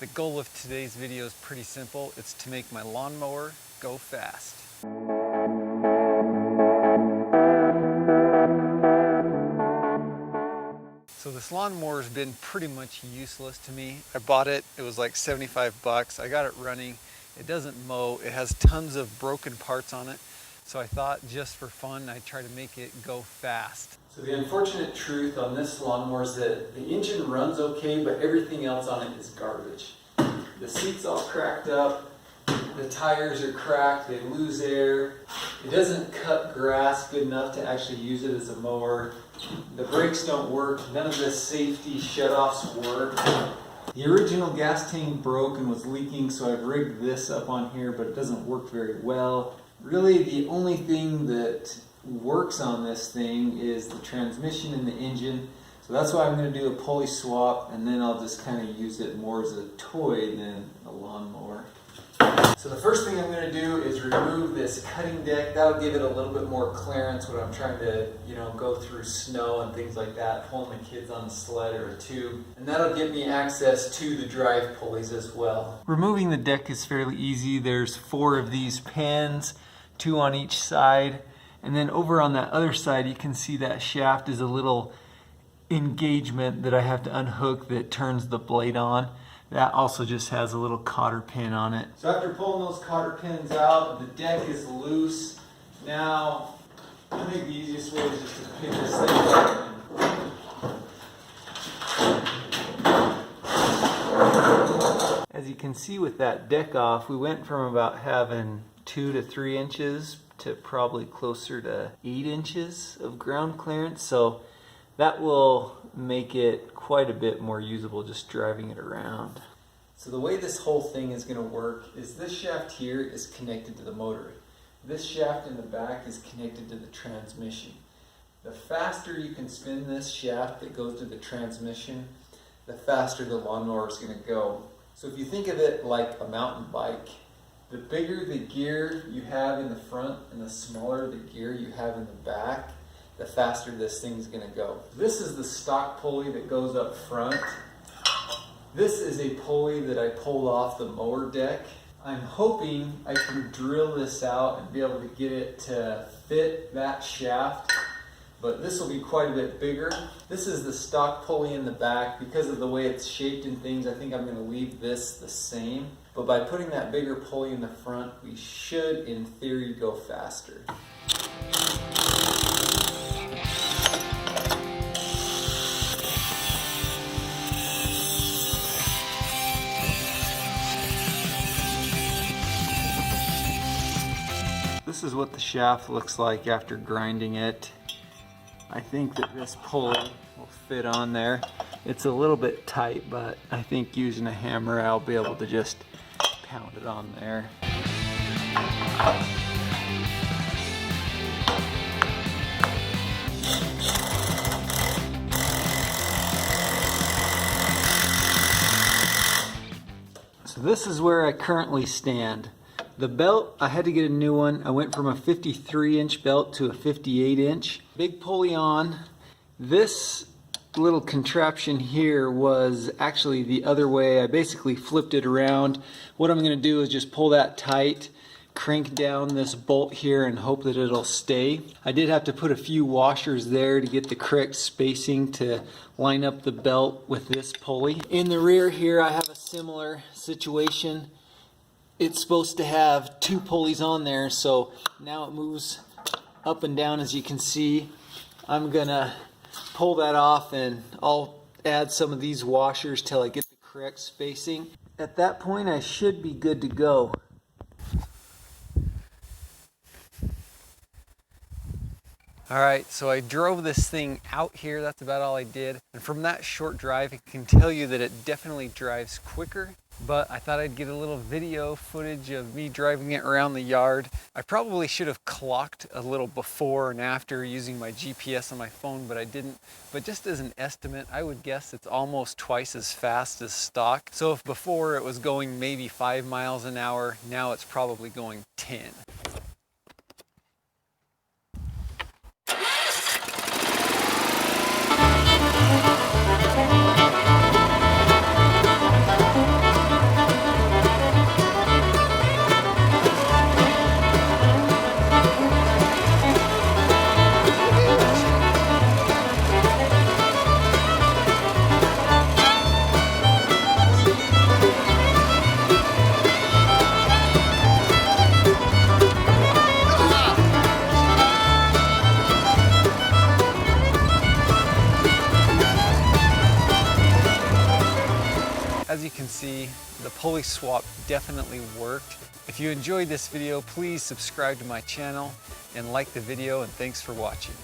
The goal of today's video is pretty simple. It's to make my lawnmower go fast. So this lawnmower has been pretty much useless to me. I bought it, it was like 75 bucks. I got it running. It doesn't mow. It has tons of broken parts on it. So I thought just for fun, I'd try to make it go fast. So the unfortunate truth on this lawnmower is that the engine runs okay, but everything else on it is garbage. The seat's all cracked up, the tires are cracked, they lose air. It doesn't cut grass good enough to actually use it as a mower. The brakes don't work, none of the safety shutoffs work. The original gas tank broke and was leaking, so I've rigged this up on here, but it doesn't work very well. Really, the only thing that works on this thing is the transmission and the engine. So that's why I'm going to do a pulley swap, and then I'll just kind of use it more as a toy than a lawnmower. So the first thing I'm going to do is remove this cutting deck. That'll give it a little bit more clearance when I'm trying to, go through snow and things like that, pulling the kids on a sled or a tube. And that'll give me access to the drive pulleys as well. Removing the deck is fairly easy. There's 4 of these pins, 2 on each side. And then over on that other side, you can see that shaft is a little engagement that I have to unhook that turns the blade on. That also just has a little cotter pin on it. So after pulling those cotter pins out, the deck is loose. Now, I think the easiest way is just to pick this thing up. As you can see with that deck off, we went from about having 2 to 3 inches to probably closer to 8 inches of ground clearance. So that will make it quite a bit more usable just driving it around. So the way this whole thing is going to work is this shaft here is connected to the motor. This shaft in the back is connected to the transmission. The faster you can spin this shaft that goes to the transmission, the faster the lawnmower is going to go. So if you think of it like a mountain bike, the bigger the gear you have in the front and the smaller the gear you have in the back, the faster this thing's going to go. This is the stock pulley that goes up front. This is a pulley that I pulled off the mower deck. I'm hoping I can drill this out and be able to get it to fit that shaft, but this will be quite a bit bigger. This is the stock pulley in the back. Because of the way it's shaped and things, I think I'm going to leave this the same. But by putting that bigger pulley in the front, we should, in theory, go faster. This is what the shaft looks like after grinding it. I think that this pulley will fit on there. It's a little bit tight, but I think using a hammer I'll be able to just pound it on there. So this is where I currently stand. The belt, I had to get a new one. I went from a 53-inch belt to a 58-inch. Big pulley on. This little contraption here was actually the other way. I basically flipped it around. What I'm going to do is just pull that tight, crank down this bolt here and hope that it'll stay. I did have to put a few washers there to get the correct spacing to line up the belt with this pulley. In the rear here I have a similar situation. It's supposed to have 2 pulleys on there, so now it moves up and down as you can see. I'm gonna pull that off and I'll add some of these washers till I get the correct spacing. At that point I should be good to go. Alright, so I drove this thing out here, that's about all I did. And from that short drive, I can tell you that it definitely drives quicker. But I thought I'd get a little video footage of me driving it around the yard. I probably should have clocked a little before and after using my GPS on my phone, but I didn't. But just as an estimate, I would guess it's almost twice as fast as stock. So if before it was going maybe 5 miles an hour, now it's probably going 10. see, the pulley swap definitely worked. If you enjoyed this video, please subscribe to my channel and like the video, and thanks for watching.